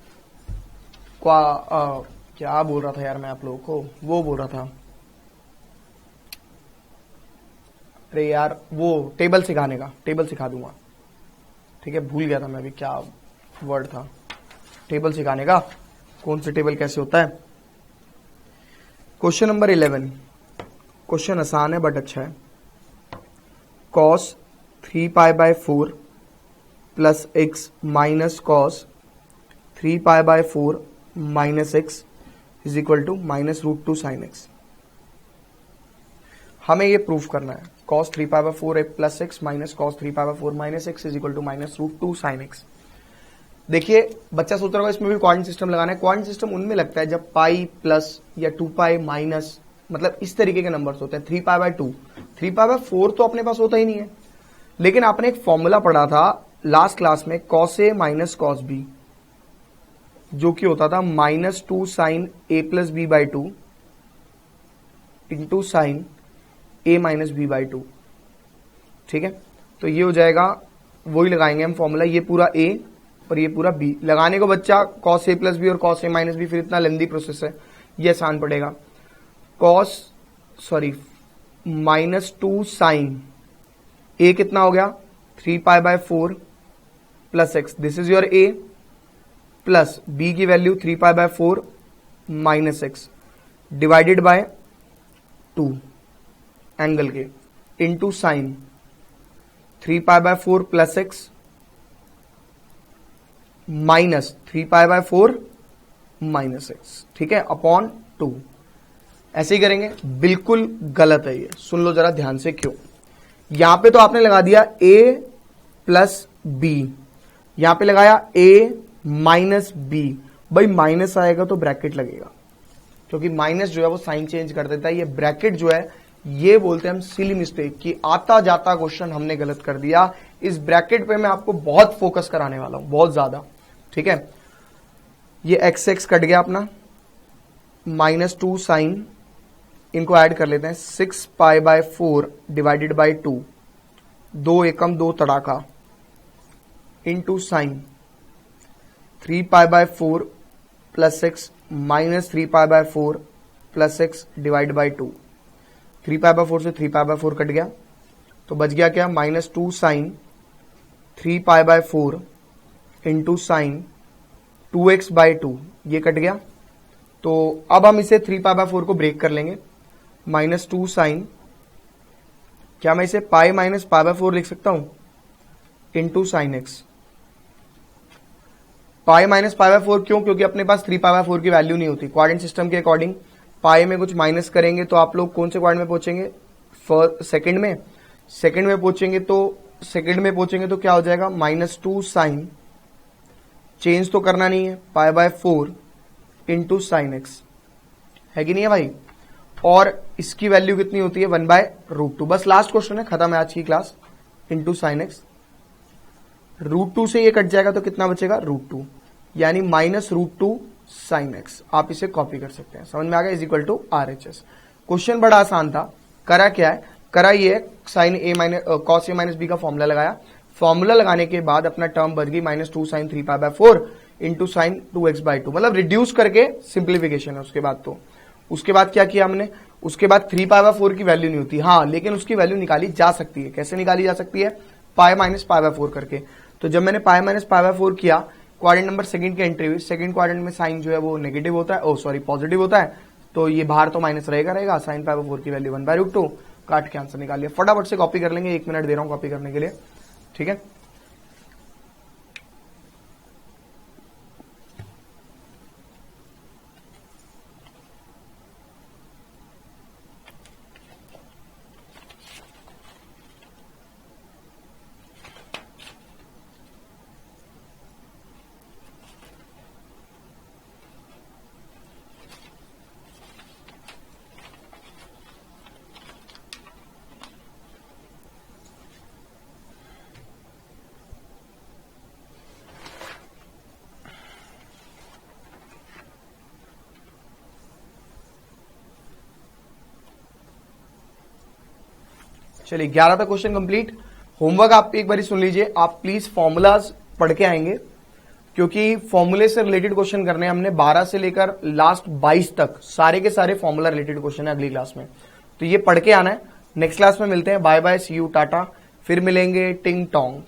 क्या बोल रहा था यार मैं आप लोगों को, वो बोल रहा था, अरे यार वो टेबल सिखाने का, टेबल सिखा दूंगा, ठीक है, भूल गया था मैं अभी क्या वर्ड था, टेबल सिखाने का, कौन से टेबल कैसे होता है। क्वेश्चन नंबर 11, क्वेश्चन आसान है बट अच्छा है। cos 3π/4 plus X minus cos 3π/4 minus X is equal to -√2 sine X. हमें ये प्रूफ करना है, cos 3π/4 plus X minus cos 3π/4 minus X is equal to -√2 sine X. देखिए बच्चा सोच रहा होगा इसमें भी क्वाड्रेंट सिस्टम लगाना है। क्वाड्रेंट सिस्टम उनमें लगता है जब पाई प्लस या 2π माइनस, मतलब इस तरीके के नंबर्स होते हैं। 3π/2, 3π/4 तो अपने पास होता ही नहीं है, लेकिन आपने एक फॉर्मूला पढ़ा था लास्ट क्लास में, cos A minus cos B, जो कि होता था -2 sine A plus B/2 into sine A minus B/2, ठीक है। तो ये हो जाएगा, वही लगाएंगे हम फॉर्मूला, ये पूरा A और ये पूरा B लगाने को बच्चा cos A प्लस B और cos A माइनस B, फिर इतना लेंदी प्रोसेस है, ये आसान पड़ेगा। -2 साइन A कितना हो गया 3π/4 plus X, this is your A, plus B की value 3π/4 minus X divided by 2 angle के into sine 3π/4 plus X minus 3π/4 minus X, ठीक है, अपॉन 2। ऐसे ही करेंगे, बिल्कुल गलत है ये, सुन लो जरा ध्यान से क्यों। यहां पे तो आपने लगा दिया A प्लस B, यहां पे लगाया A माइनस B, भाई माइनस आएगा तो ब्रैकेट लगेगा, क्योंकि माइनस जो है वो साइन चेंज कर देता है। ये ब्रैकेट जो है ये बोलते हैं हम सिली मिस्टेक, कि आता जाता क्वेश्चन हमने गलत कर दिया। इस ब्रैकेट पे मैं आपको बहुत फोकस कराने वाला हूं, बहुत ज्यादा, ठीक है। ये एक्स एक्स कट गया अपना, -2 साइन, इनको ऐड कर लेते हैं, 6π/4 डिवाइडेड बाय 2, 2 एकम 2 तड़ाका, into sine 3π/4 plus X minus 3π/4 plus X divide by 2। 3π/4 से 3π/4 कट गया तो बच गया क्या, -2 साइन 3π/4 इंटू साइन 2x/2, ये कट गया। तो अब हम इसे 3π/4 को ब्रेक कर लेंगे। -2 साइन, क्या मैं इसे पाई माइनस π/4 लिख सकता हूं, into sine X. Pi minus π/4 क्यों, क्योंकि अपने पास 3π/4 की वैल्यू नहीं होती। क्वाड्रेंट सिस्टम के अकॉर्डिंग पाई में कुछ माइनस करेंगे तो आप लोग कौन से क्वाड्रेंट में पहुंचेंगे, सेकंड में। सेकंड में पहुंचेंगे तो क्या हो जाएगा, -2 साइन, चेंज तो करना नहीं है, π/4 इंटू साइन एक्स, है कि नहीं है भाई। और इसकी वैल्यू कितनी होती है, 1/√2। बस लास्ट क्वेश्चन है, खत्म है आज की क्लास। इंटू साइन एक्स, √2 से ये कट जाएगा तो कितना बचेगा, √2, यानी -√2 साइन एक्स। आप इसे कॉपी कर सकते हैं, समझ में आ गया, is equal to RHS। Question बड़ा आसान था। करा क्या है, करा ये sine A minus cos A minus B का फॉर्मूला लगाया। फॉर्मूला लगाने के बाद अपना टर्म बच गई -2 साइन 3π/4 इंटू साइन 2x/2, मतलब रिड्यूस करके सिंप्लीफिकेशन है। उसके बाद क्या किया हमने, उसके बाद 3π/4 की वैल्यू नहीं होती, हाँ, लेकिन उसकी वैल्यू निकाली जा सकती है। कैसे निकाली जा सकती है, पाई माइनस π/4 करके। तो जब मैंने पाई माइनस π/4 किया, क्वाड्रेंट नंबर सेकंड की एंट्री हुई। सेकंड क्वाड्रेंट में साइन जो है वो नेगेटिव होता है, पॉजिटिव होता है, तो ये बाहर तो माइनस रहेगा। साइन π/4 की वैल्यू 1/√2, काट के आंसर निकालिए। फटाफट से कॉपी कर लेंगे, 1 मिनट दे रहा हूं कॉपी करने के लिए, ठीक है। चलिए 11 तक क्वेश्चन कंप्लीट। होमवर्क आप एक बार सुन लीजिए। आप प्लीज फॉर्मूलाज पढ़ के आएंगे, क्योंकि फॉर्मूले से रिलेटेड क्वेश्चन करने हैं हमने। 12 से लेकर लास्ट 22 तक सारे के सारे फॉर्मूला रिलेटेड क्वेश्चन है अगली क्लास में, तो ये पढ़ के आना है। नेक्स्ट क्लास में मिलते हैं, bye bye, see you, tata, फिर मिलेंगे, टिंग टोंग।